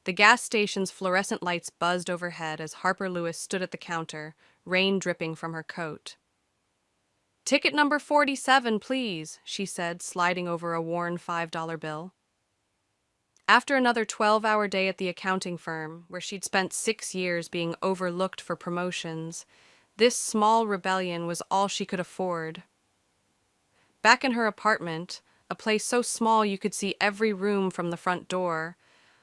The gas station's fluorescent lights buzzed overhead as Harper Lewis stood at the counter, rain dripping from her coat. "Ticket number 47, please," she said, sliding over a worn $5 bill. After another 12-hour day at the accounting firm, where she'd spent 6 years being overlooked for promotions, this small rebellion was all she could afford. Back in her apartment, a place so small you could see every room from the front door,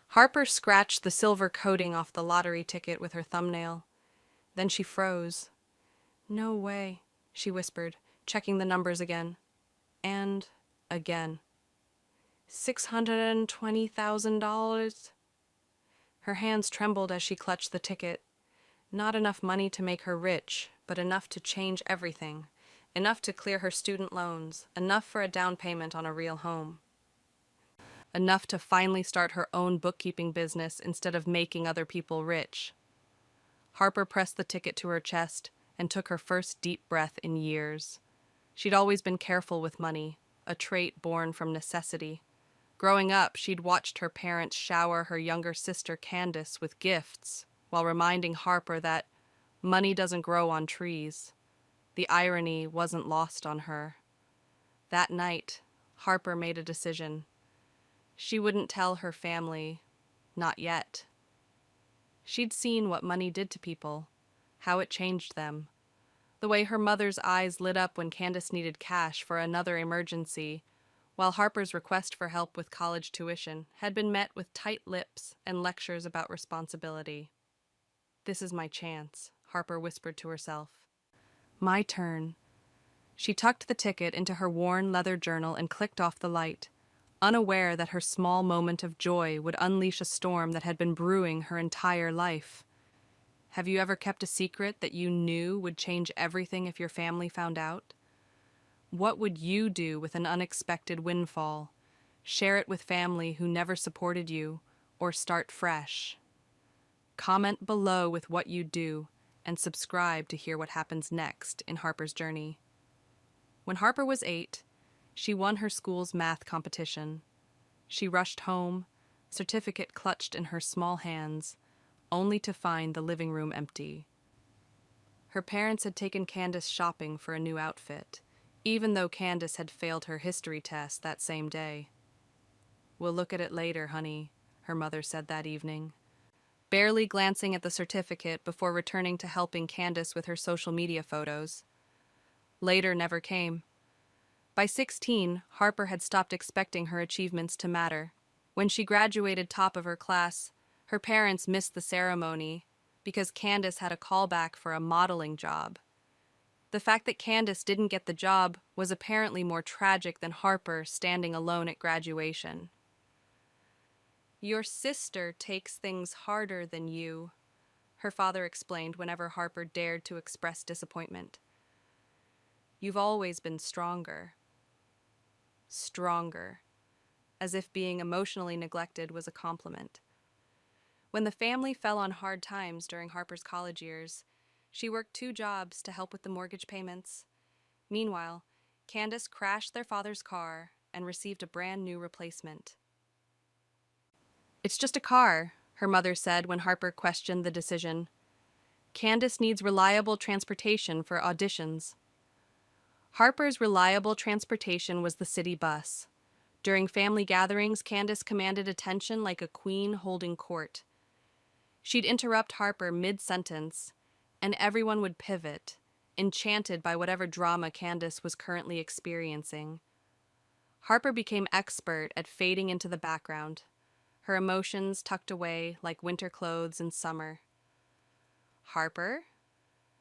Harper scratched the silver coating off the lottery ticket with her thumbnail. Then she froze. "No way," she whispered, checking the numbers again. And again. $620,000. Her hands trembled as she clutched the ticket. Not enough money to make her rich, but enough to change everything. Enough to clear her student loans, enough for a down payment on a real home. Enough to finally start her own bookkeeping business instead of making other people rich. Harper pressed the ticket to her chest and took her first deep breath in years. She'd always been careful with money, a trait born from necessity. Growing up, she'd watched her parents shower her younger sister Candace with gifts, while reminding Harper that money doesn't grow on trees. The irony wasn't lost on her. That night, Harper made a decision. She wouldn't tell her family, not yet. She'd seen what money did to people, how it changed them. The way her mother's eyes lit up when Candace needed cash for another emergency, while Harper's request for help with college tuition had been met with tight lips and lectures about responsibility. "This is my chance," Harper whispered to herself. "My turn." She tucked the ticket into her worn leather journal and clicked off the light, unaware that her small moment of joy would unleash a storm that had been brewing her entire life. Have you ever kept a secret that you knew would change everything if your family found out? What would you do with an unexpected windfall? Share it with family who never supported you, or start fresh? Comment below with what you do, and subscribe to hear what happens next in Harper's journey. When Harper was 8, she won her school's math competition. She rushed home, certificate clutched in her small hands, only to find the living room empty. Her parents had taken Candace shopping for a new outfit, even though Candace had failed her history test that same day. "We'll look at it later, honey," her mother said that evening, barely glancing at the certificate before returning to helping Candace with her social media photos. Later never came. By 16, Harper had stopped expecting her achievements to matter. When she graduated top of her class, her parents missed the ceremony because Candace had a callback for a modeling job. The fact that Candace didn't get the job was apparently more tragic than Harper standing alone at graduation. "Your sister takes things harder than you," her father explained whenever Harper dared to express disappointment. "You've always been stronger." Stronger, as if being emotionally neglected was a compliment. When the family fell on hard times during Harper's college years, she worked 2 jobs to help with the mortgage payments. Meanwhile, Candace crashed their father's car and received a brand new replacement. "It's just a car," her mother said when Harper questioned the decision. "Candace needs reliable transportation for auditions." Harper's reliable transportation was the city bus. During family gatherings, Candace commanded attention like a queen holding court. She'd interrupt Harper mid-sentence, and everyone would pivot, enchanted by whatever drama Candace was currently experiencing. Harper became expert at fading into the background, her emotions tucked away like winter clothes in summer. "Harper?"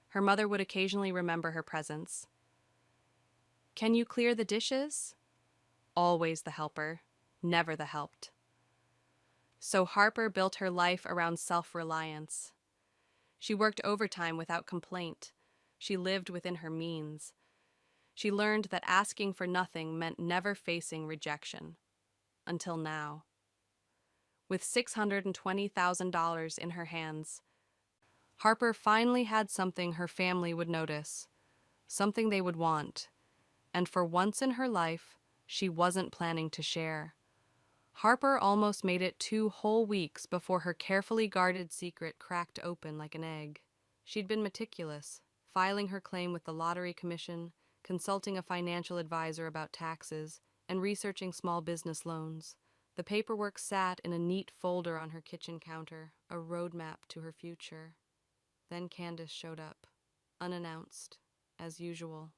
Her mother would occasionally remember her presence. "Can you clear the dishes?" Always the helper, never the helped. So Harper built her life around self-reliance. She worked overtime without complaint. She lived within her means. She learned that asking for nothing meant never facing rejection. Until now. With $620,000 in her hands, Harper finally had something her family would notice, something they would want, and for once in her life, she wasn't planning to share. Harper almost made it 2 whole weeks before her carefully guarded secret cracked open like an egg. She'd been meticulous, filing her claim with the Lottery Commission, consulting a financial advisor about taxes, and researching small business loans. The paperwork sat in a neat folder on her kitchen counter, a roadmap to her future. Then Candace showed up, unannounced, as usual.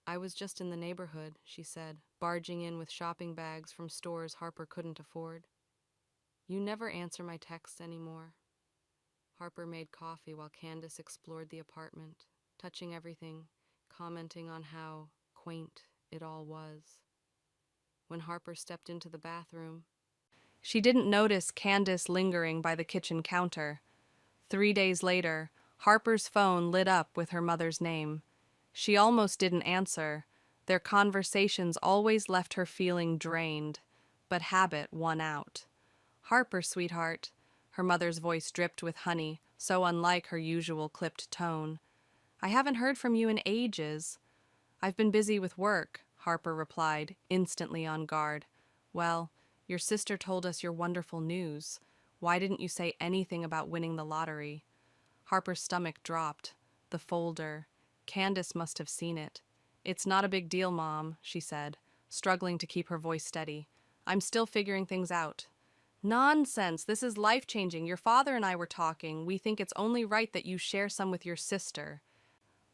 "I was just in the neighborhood," she said, barging in with shopping bags from stores Harper couldn't afford. "You never answer my texts anymore." Harper made coffee while Candace explored the apartment, touching everything, commenting on how quaint it all was. When Harper stepped into the bathroom, she didn't notice Candace lingering by the kitchen counter. 3 days later, Harper's phone lit up with her mother's name. She almost didn't answer. Their conversations always left her feeling drained, but habit won out. "Harper, sweetheart." Her mother's voice dripped with honey, so unlike her usual clipped tone. "I haven't heard from you in ages." "I've been busy with work," Harper replied, instantly on guard. "Well, your sister told us your wonderful news. Why didn't you say anything about winning the lottery?" Harper's stomach dropped. The folder. Candace must have seen it. "It's not a big deal, Mom," she said, struggling to keep her voice steady. "I'm still figuring things out." "Nonsense! This is life-changing. Your father and I were talking. We think it's only right that you share some with your sister.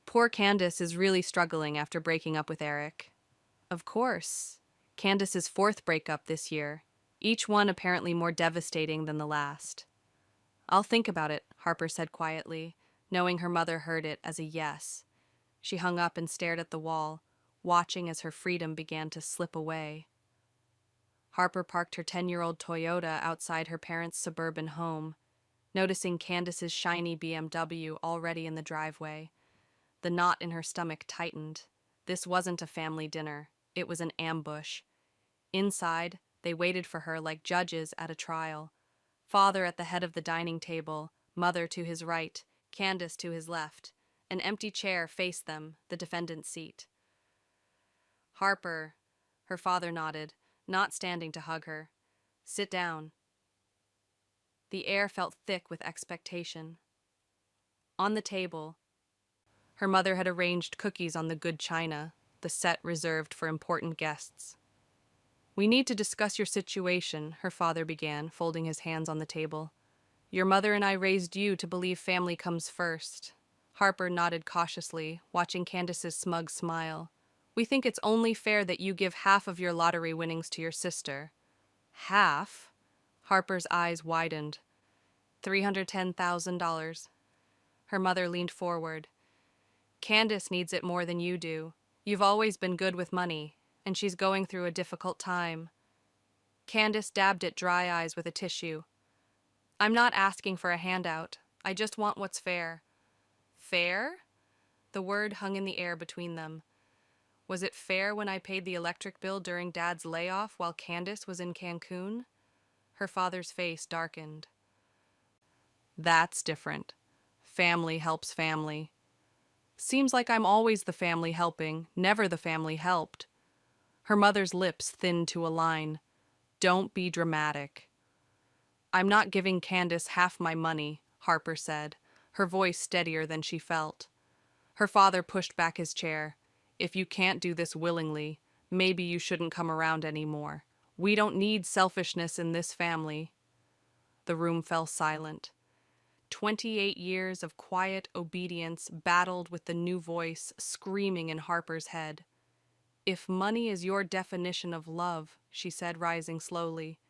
Poor Candace is really struggling after breaking up with Eric." "Of course." Candace's fourth breakup this year, each one apparently more devastating than the last. "I'll think about it," Harper said quietly, knowing her mother heard it as a yes. She hung up and stared at the wall, watching as her freedom began to slip away. Harper parked her 10-year-old Toyota outside her parents' suburban home, noticing Candace's shiny BMW already in the driveway. The knot in her stomach tightened. This wasn't a family dinner. It was an ambush. Inside, they waited for her like judges at a trial. Father at the head of the dining table, mother to his right, Candace to his left. An empty chair faced them, the defendant's seat. "Harper," her father nodded, not standing to hug her. "Sit down." The air felt thick with expectation. On the table, her mother had arranged cookies on the good china, the set reserved for important guests. "We need to discuss your situation," her father began, folding his hands on the table. "Your mother and I raised you to believe family comes first." Harper nodded cautiously, watching Candace's smug smile. "We think it's only fair that you give half of your lottery winnings to your sister." "Half?" Harper's eyes widened. $310,000. Her mother leaned forward. "Candace needs it more than you do. You've always been good with money, and she's going through a difficult time." Candace dabbed at dry eyes with a tissue. "I'm not asking for a handout. I just want what's fair." "Fair?" The word hung in the air between them. Was it fair when I paid the electric bill during Dad's layoff while Candace was in Cancun? Her father's face darkened. "That's different. Family helps family." "Seems like I'm always the family helping, never the family helped." Her mother's lips thinned to a line. "Don't be dramatic." "I'm not giving Candace half my money," Harper said, her voice steadier than she felt. Her father pushed back his chair. "If you can't do this willingly, maybe you shouldn't come around anymore. We don't need selfishness in this family." The room fell silent. 28 years of quiet obedience battled with the new voice screaming in Harper's head. "If money is your definition of love," she said, rising slowly,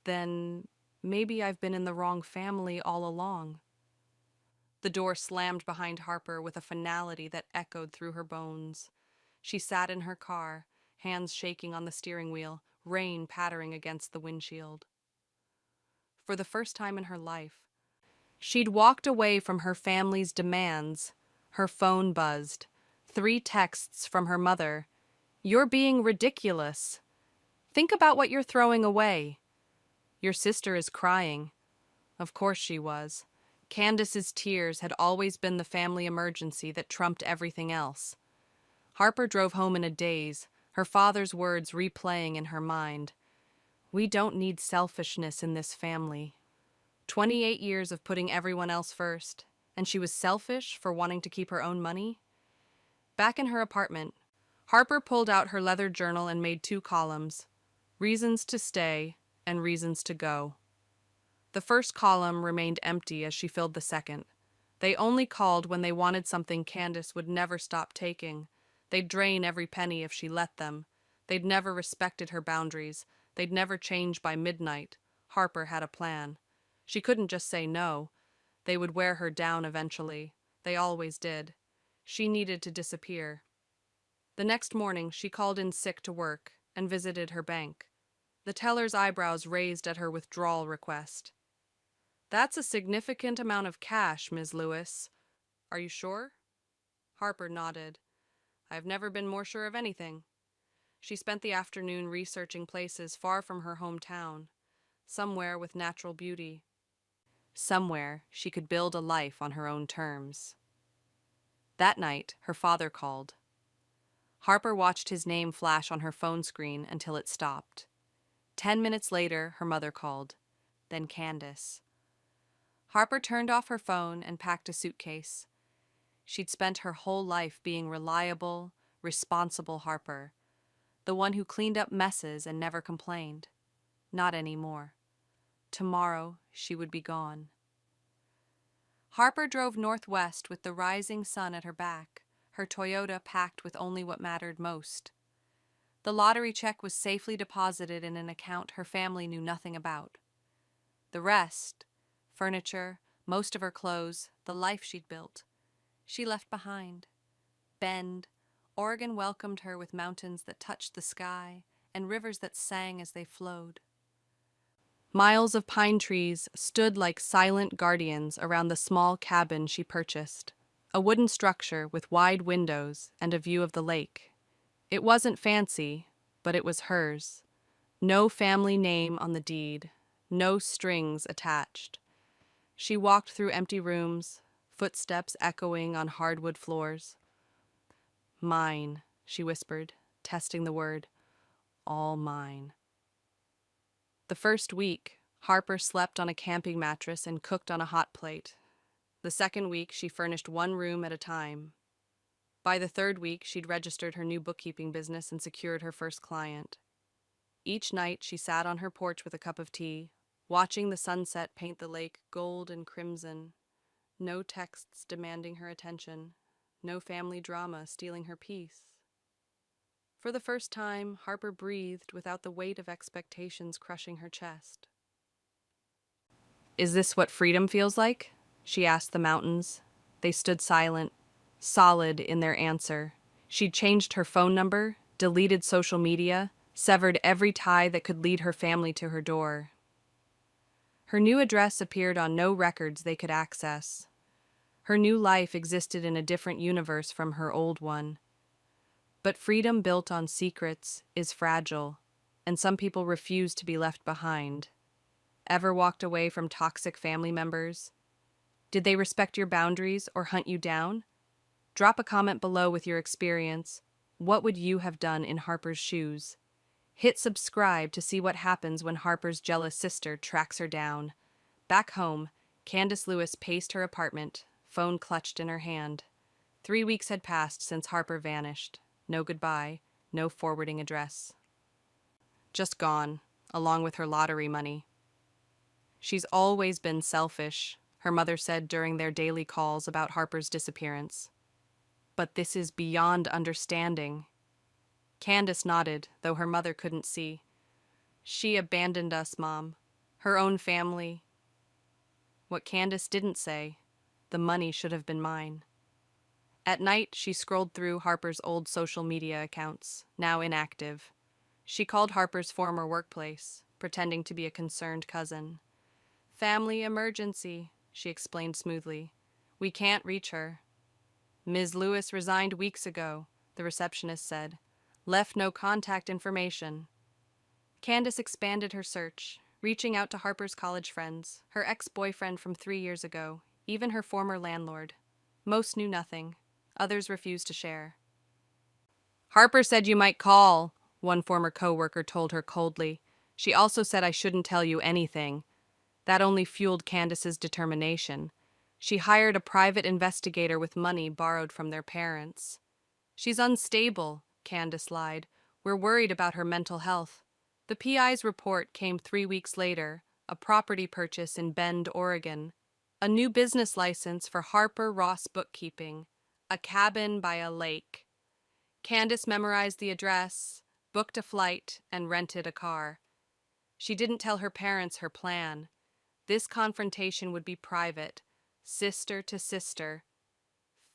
"then maybe I've been in the wrong family all along." The door slammed behind Harper with a finality that echoed through her bones. She sat in her car, hands shaking on the steering wheel, rain pattering against the windshield. For the first time in her life, she'd walked away from her family's demands. Her phone buzzed. 3 texts from her mother. "You're being ridiculous. Think about what you're throwing away." "Your sister is crying." Of course she was. Candace's tears had always been the family emergency that trumped everything else. Harper drove home in a daze, her father's words replaying in her mind. We don't need selfishness in this family. 28 years of putting everyone else first, and she was selfish for wanting to keep her own money? Back in her apartment, Harper pulled out her leather journal and made 2 columns: reasons to stay and reasons to go. The first column remained empty as she filled the second. They only called when they wanted something Candace would never stop taking. They'd drain every penny if she let them. They'd never respected her boundaries. They'd never change by midnight. Harper had a plan. She couldn't just say no. They would wear her down eventually. They always did. She needed to disappear. The next morning, she called in sick to work and visited her bank. The teller's eyebrows raised at her withdrawal request. "That's a significant amount of cash, Ms. Lewis. Are you sure?" Harper nodded. "I've never been more sure of anything." She spent the afternoon researching places far from her hometown, somewhere with natural beauty, somewhere she could build a life on her own terms. That night, her father called. Harper watched his name flash on her phone screen until it stopped. 10 minutes later, her mother called, then Candace. Harper turned off her phone and packed a suitcase. She'd spent her whole life being reliable, responsible Harper, the one who cleaned up messes and never complained. Not anymore. Tomorrow, she would be gone. Harper drove northwest with the rising sun at her back, her Toyota packed with only what mattered most. The lottery check was safely deposited in an account her family knew nothing about. The rest, furniture, most of her clothes, the life she'd built, she left behind. Bend, Oregon welcomed her with mountains that touched the sky and rivers that sang as they flowed. Miles of pine trees stood like silent guardians around the small cabin she purchased, a wooden structure with wide windows and a view of the lake. It wasn't fancy, but it was hers. No family name on the deed, no strings attached. She walked through empty rooms, footsteps echoing on hardwood floors. "Mine," she whispered, testing the word. "All mine." The first week, Harper slept on a camping mattress and cooked on a hot plate. The second week, she furnished one room at a time. By the third week, she'd registered her new bookkeeping business and secured her first client. Each night, she sat on her porch with a cup of tea, watching the sunset paint the lake gold and crimson. No texts demanding her attention, no family drama stealing her peace. For the first time, Harper breathed without the weight of expectations crushing her chest. "Is this what freedom feels like?" she asked the mountains. They stood silent, solid in their answer. She'd changed her phone number, deleted social media, severed every tie that could lead her family to her door. Her new address appeared on no records they could access. Her new life existed in a different universe from her old one. But freedom built on secrets is fragile, and some people refuse to be left behind. Ever walked away from toxic family members? Did they respect your boundaries or hunt you down? Drop a comment below with your experience. What would you have done in Harper's shoes? Hit subscribe to see what happens when Harper's jealous sister tracks her down. Back home, Candace Lewis paced her apartment, phone clutched in her hand. 3 weeks had passed since Harper vanished. No goodbye, no forwarding address. Just gone, along with her lottery money. "She's always been selfish," her mother said during their daily calls about Harper's disappearance. "But this is beyond understanding." Candace nodded, though her mother couldn't see. "She abandoned us, Mom. Her own family." What Candace didn't say, the money should have been mine. At night, she scrolled through Harper's old social media accounts, now inactive. She called Harper's former workplace, pretending to be a concerned cousin. "Family emergency," she explained smoothly. "We can't reach her." "Ms. Lewis resigned weeks ago," the receptionist said. "Left no contact information." Candace expanded her search, reaching out to Harper's college friends, her ex-boyfriend from 3 years ago, even her former landlord. Most knew nothing. Others refused to share. "Harper said you might call," one former co-worker told her coldly. She also said I shouldn't tell you anything. That only fueled Candace's determination. She hired a private investigator with money borrowed from their parents. She's unstable, Candace lied. We're worried about her mental health. The PI's report came 3 weeks later, a property purchase in Bend, Oregon, a new business license for Harper Ross Bookkeeping, a cabin by a lake. Candace memorized the address, booked a flight, and rented a car. She didn't tell her parents her plan. This confrontation would be private, sister to sister.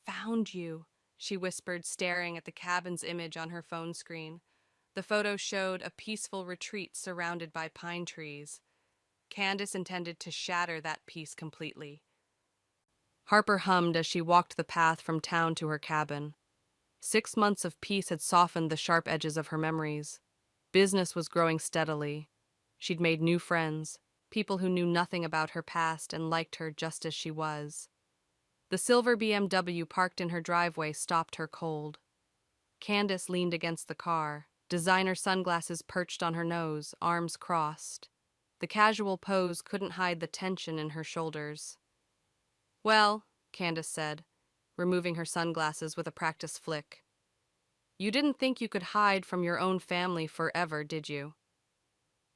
Found you, she whispered, staring at the cabin's image on her phone screen. The photo showed a peaceful retreat surrounded by pine trees. Candace intended to shatter that peace completely. Harper hummed as she walked the path from town to her cabin. 6 months of peace had softened the sharp edges of her memories. Business was growing steadily. She'd made new friends, people who knew nothing about her past and liked her just as she was. The silver BMW parked in her driveway stopped her cold. Candace leaned against the car, designer sunglasses perched on her nose, arms crossed. The casual pose couldn't hide the tension in her shoulders. Well, Candace said, removing her sunglasses with a practiced flick. You didn't think you could hide from your own family forever, did you?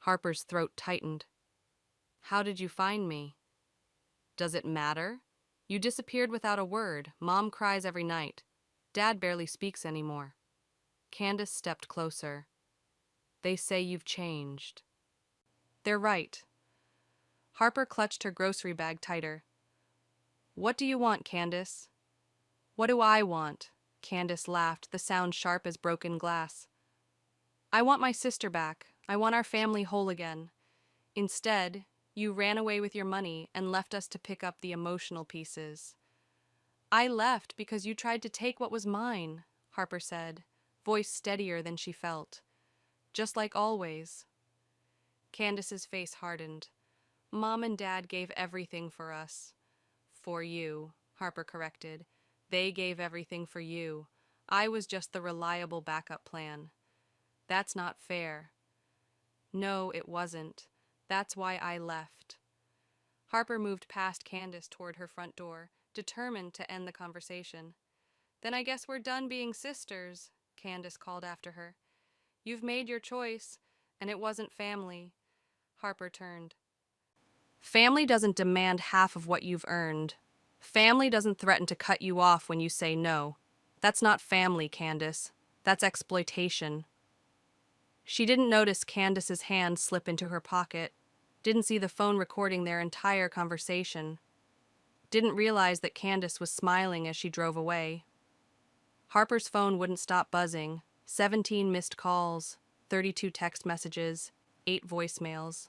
Harper's throat tightened. How did you find me? Does it matter? You disappeared without a word. Mom cries every night. Dad barely speaks anymore. Candace stepped closer. They say you've changed. They're right. Harper clutched her grocery bag tighter. What do you want, Candace? What do I want? Candace laughed, the sound sharp as broken glass. I want my sister back. I want our family whole again. Instead, you ran away with your money and left us to pick up the emotional pieces. I left because you tried to take what was mine, Harper said, voice steadier than she felt. Just like always. Candace's face hardened. Mom and Dad gave everything for us. For you, Harper corrected. They gave everything for you. I was just the reliable backup plan. That's not fair. No, it wasn't. That's why I left. Harper moved past Candace toward her front door, determined to end the conversation. Then I guess we're done being sisters, Candace called after her. You've made your choice, and it wasn't family. Harper turned. Family doesn't demand half of what you've earned. Family doesn't threaten to cut you off when you say no. That's not family, Candace. That's exploitation. She didn't notice Candace's hand slip into her pocket, didn't see the phone recording their entire conversation, didn't realize that Candace was smiling as she drove away. Harper's phone wouldn't stop buzzing. 17 missed calls, 32 text messages, 8 voicemails.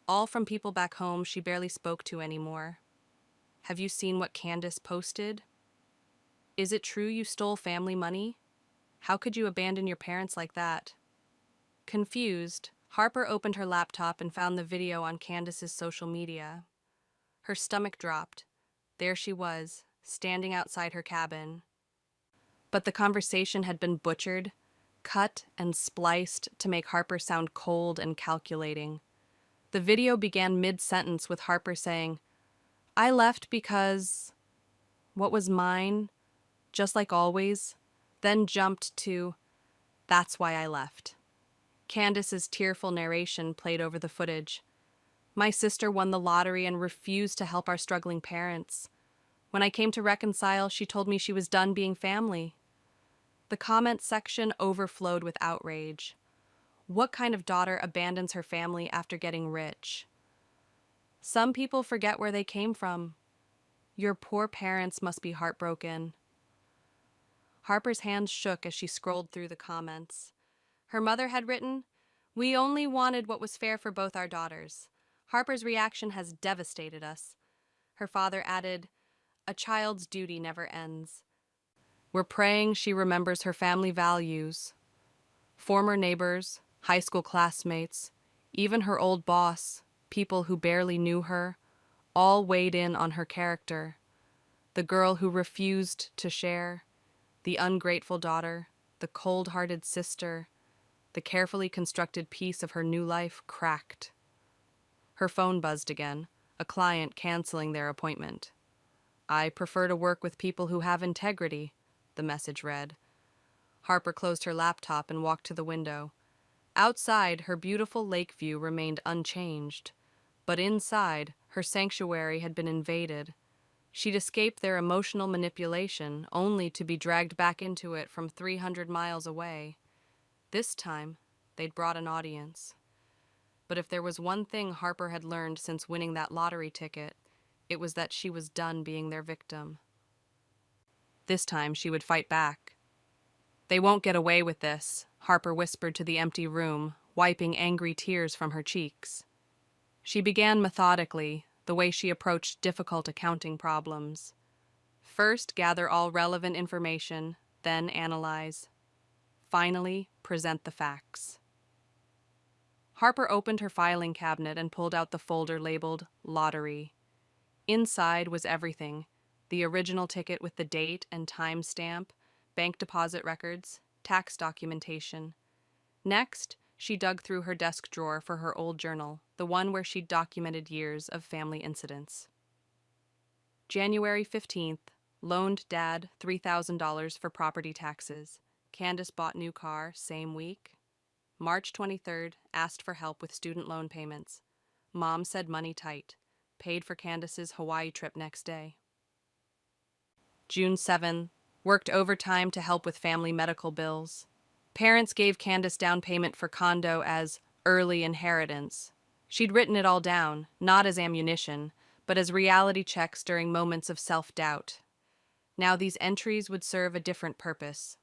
All from people back home she barely spoke to anymore. Have you seen what Candace posted? Is it true you stole family money? How could you abandon your parents like that? Confused, Harper opened her laptop and found the video on Candace's social media. Her stomach dropped. There she was, standing outside her cabin. But the conversation had been butchered, cut and spliced to make Harper sound cold and calculating. The video began mid-sentence with Harper saying, I left because what was mine, just like always, then jumped to, that's why I left. Candace's tearful narration played over the footage. My sister won the lottery and refused to help our struggling parents. When I came to reconcile, she told me she was done being family. The comment section overflowed with outrage. What kind of daughter abandons her family after getting rich? Some people forget where they came from. Your poor parents must be heartbroken. Harper's hands shook as she scrolled through the comments. Her mother had written, We only wanted what was fair for both our daughters. Harper's reaction has devastated us. Her father added, A child's duty never ends. We're praying she remembers her family values. Former neighbors, high school classmates, even her old boss, people who barely knew her, all weighed in on her character. The girl who refused to share, the ungrateful daughter, the cold-hearted sister, The carefully constructed piece of her new life cracked. Her phone buzzed again, a client canceling their appointment. "I prefer to work with people who have integrity," the message read. Harper closed her laptop and walked to the window. Outside, her beautiful lake view remained unchanged, but inside, her sanctuary had been invaded. She'd escaped their emotional manipulation, only to be dragged back into it from 300 miles away. This time, they'd brought an audience. But if there was one thing Harper had learned since winning that lottery ticket, it was that she was done being their victim. This time, she would fight back. "They won't get away with this," Harper whispered to the empty room, wiping angry tears from her cheeks. She began methodically, the way she approached difficult accounting problems. First, gather all relevant information, then analyze. Finally, present the facts. Harper opened her filing cabinet and pulled out the folder labeled Lottery. Inside was everything: the original ticket with the date and time stamp, bank deposit records, tax documentation. Next, she dug through her desk drawer for her old journal, the one where she'd documented years of family incidents. January 15th, loaned Dad $3,000 for property taxes. Candace bought new car, same week. March 23rd, asked for help with student loan payments. Mom said money tight. Paid for Candace's Hawaii trip next day. June 7th, worked overtime to help with family medical bills. Parents gave Candace down payment for condo as early inheritance. She'd written it all down, not as ammunition, but as reality checks during moments of self-doubt. Now these entries would serve a different purpose.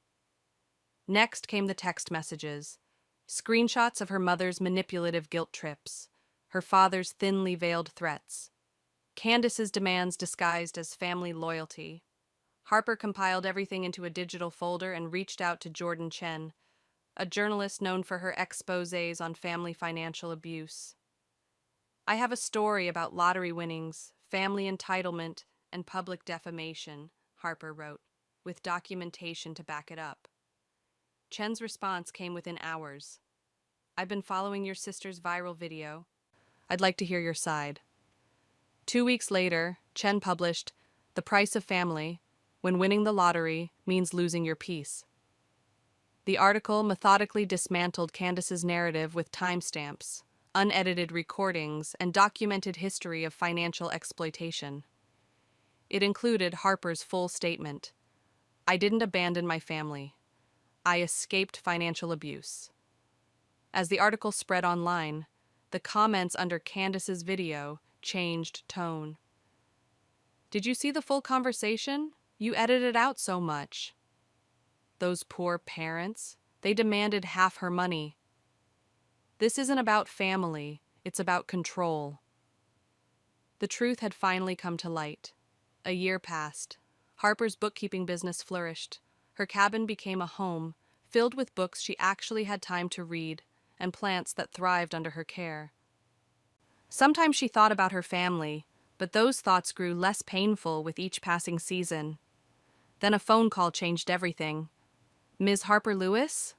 Next came the text messages. Screenshots of her mother's manipulative guilt trips, her father's thinly veiled threats, Candace's demands disguised as family loyalty. Harper compiled everything into a digital folder and reached out to Jordan Chen, a journalist known for her exposés on family financial abuse. "I have a story about lottery winnings, family entitlement, and public defamation," Harper wrote, with documentation to back it up. Chen's response came within hours. "I've been following your sister's viral video. I'd like to hear your side." 2 weeks later, Chen published "The Price of Family: When Winning the Lottery Means Losing Your Peace." The article methodically dismantled Candace's narrative with timestamps, unedited recordings, and documented history of financial exploitation. It included Harper's full statement: "I didn't abandon my family. I escaped financial abuse." As the article spread online, the comments under Candace's video changed tone. "Did you see the full conversation? You edited out so much." "Those poor parents, they demanded half her money." "This isn't about family, it's about control." The truth had finally come to light. A year passed. Harper's bookkeeping business flourished. Her cabin became a home, filled with books she actually had time to read, and plants that thrived under her care. Sometimes she thought about her family, but those thoughts grew less painful with each passing season. Then a phone call changed everything. "Ms. Harper Lewis?"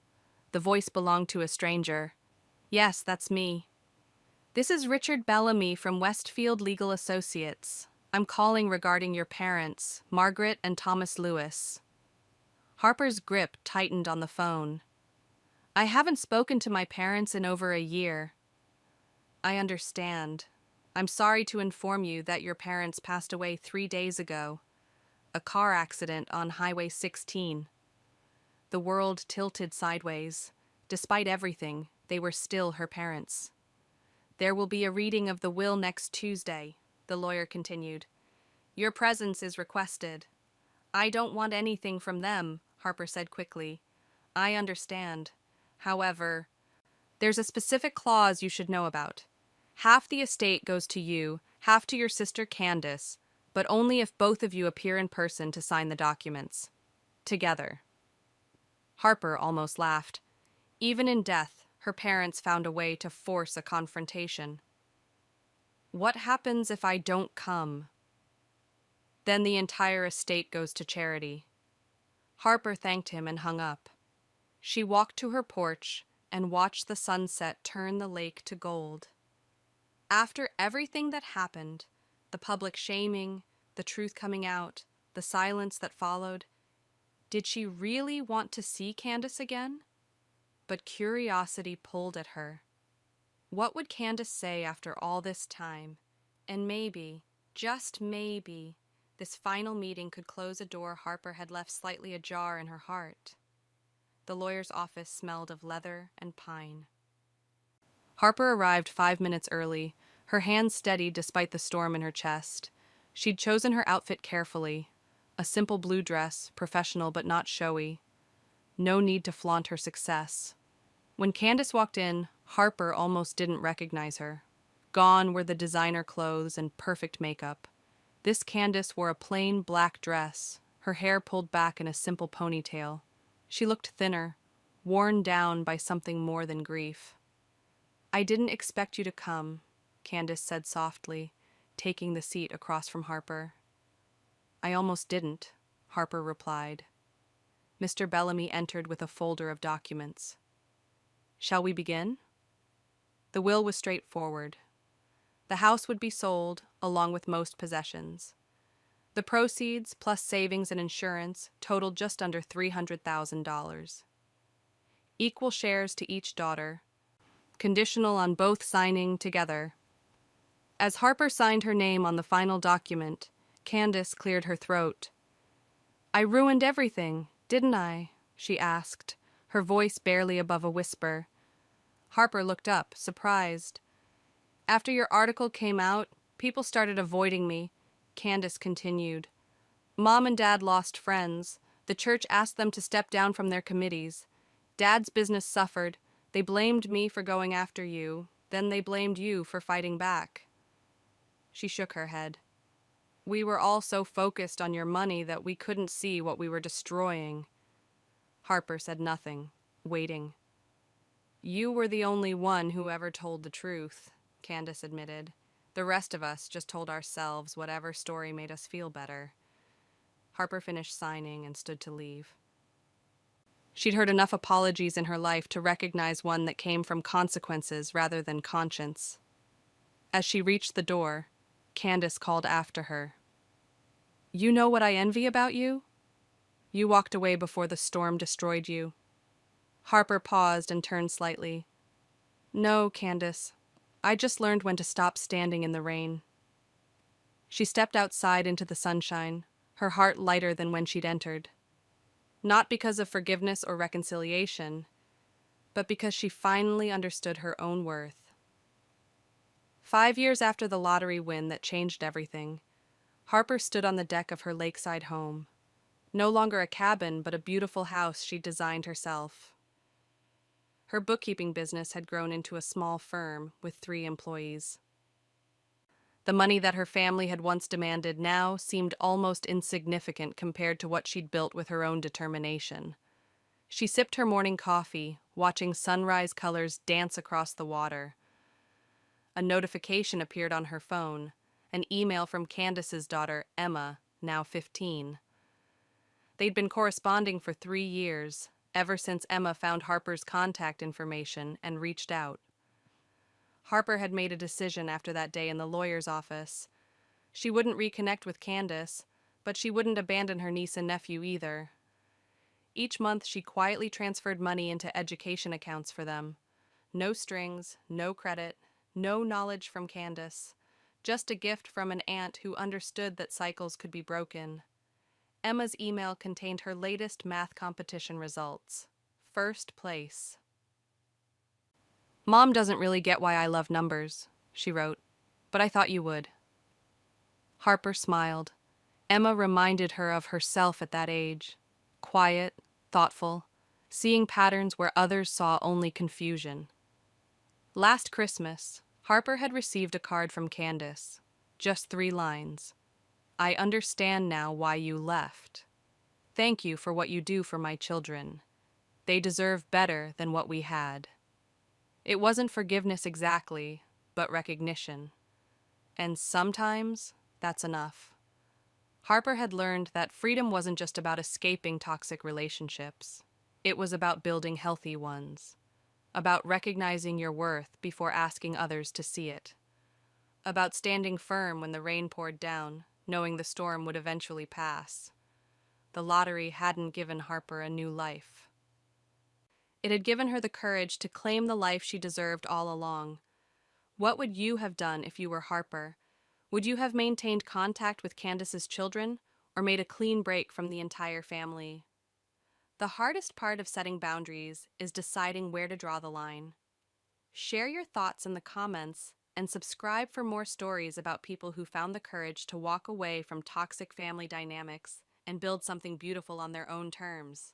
The voice belonged to a stranger. "Yes, that's me." "This is Richard Bellamy from Westfield Legal Associates. I'm calling regarding your parents, Margaret and Thomas Lewis." Harper's grip tightened on the phone. "I haven't spoken to my parents in over a year." "I understand. I'm sorry to inform you that your parents passed away 3 days ago. A car accident on Highway 16. The world tilted sideways. Despite everything, they were still her parents. "There will be a reading of the will next Tuesday," the lawyer continued. "Your presence is requested." "I don't want anything from them," Harper said quickly. "I understand. However, there's a specific clause you should know about. Half the estate goes to you, half to your sister Candace, but only if both of you appear in person to sign the documents. Together." Harper almost laughed. Even in death, her parents found a way to force a confrontation. "What happens if I don't come?" "Then the entire estate goes to charity." Harper thanked him and hung up. She walked to her porch, and watch the sunset turn the lake to gold. After everything that happened, the public shaming, the truth coming out, the silence that followed, did she really want to see Candace again? But curiosity pulled at her. What would Candace say after all this time? And maybe, just maybe, this final meeting could close a door Harper had left slightly ajar in her heart. The lawyer's office smelled of leather and pine. Harper arrived 5 minutes early, her hands steady despite the storm in her chest. She'd chosen her outfit carefully. A simple blue dress, professional but not showy. No need to flaunt her success. When Candace walked in, Harper almost didn't recognize her. Gone were the designer clothes and perfect makeup. This Candace wore a plain black dress, her hair pulled back in a simple ponytail. She looked thinner, worn down by something more than grief. "I didn't expect you to come," Candace said softly, taking the seat across from Harper. "I almost didn't," Harper replied. Mr. Bellamy entered with a folder of documents. "Shall we begin?" The will was straightforward. The house would be sold, along with most possessions. The proceeds, plus savings and insurance, totaled just under $300,000. Equal shares to each daughter, conditional on both signing together. As Harper signed her name on the final document, Candace cleared her throat. "I ruined everything, didn't I?" she asked, her voice barely above a whisper. Harper looked up, surprised. "After your article came out, people started avoiding me," Candace continued. "Mom and Dad lost friends. The church asked them to step down from their committees. Dad's business suffered. They blamed me for going after you. Then they blamed you for fighting back." She shook her head. "We were all so focused on your money that we couldn't see what we were destroying." Harper said nothing, waiting. "You were the only one who ever told the truth," Candace admitted. "The rest of us just told ourselves whatever story made us feel better." Harper finished signing and stood to leave. She'd heard enough apologies in her life to recognize one that came from consequences rather than conscience. As she reached the door, Candace called after her. "You know what I envy about you? You walked away before the storm destroyed you." Harper paused and turned slightly. "No, Candace. I just learned when to stop standing in the rain." She stepped outside into the sunshine, her heart lighter than when she'd entered. Not because of forgiveness or reconciliation, but because she finally understood her own worth. 5 years after the lottery win that changed everything, Harper stood on the deck of her lakeside home. No longer a cabin, but a beautiful house she'd designed herself. Her bookkeeping business had grown into a small firm with 3 employees. The money that her family had once demanded now seemed almost insignificant compared to what she'd built with her own determination. She sipped her morning coffee, watching sunrise colors dance across the water. A notification appeared on her phone, an email from Candace's daughter, Emma, now 15. They'd been corresponding for 3 years, ever since Emma found Harper's contact information and reached out. Harper had made a decision after that day in the lawyer's office. She wouldn't reconnect with Candace, but she wouldn't abandon her niece and nephew either. Each month she quietly transferred money into education accounts for them. No strings, no credit, no knowledge from Candace. Just a gift from an aunt who understood that cycles could be broken. Emma's email contained her latest math competition results. First place. "Mom doesn't really get why I love numbers," she wrote, "but I thought you would." Harper smiled. Emma reminded her of herself at that age. Quiet, thoughtful, seeing patterns where others saw only confusion. Last Christmas, Harper had received a card from Candace. Just 3 lines. "I understand now why you left. Thank you for what you do for my children. They deserve better than what we had." It wasn't forgiveness exactly, but recognition. And sometimes that's enough. Harper had learned that freedom wasn't just about escaping toxic relationships. It was about building healthy ones. about recognizing your worth before asking others to see it, about standing firm when the rain poured down, knowing the storm would eventually pass. The lottery hadn't given Harper a new life. It had given her the courage to claim the life she deserved all along. What would you have done if you were Harper? Would you have maintained contact with Candace's children, or made a clean break from the entire family? The hardest part of setting boundaries is deciding where to draw the line. Share your thoughts in the comments and subscribe for more stories about people who found the courage to walk away from toxic family dynamics and build something beautiful on their own terms.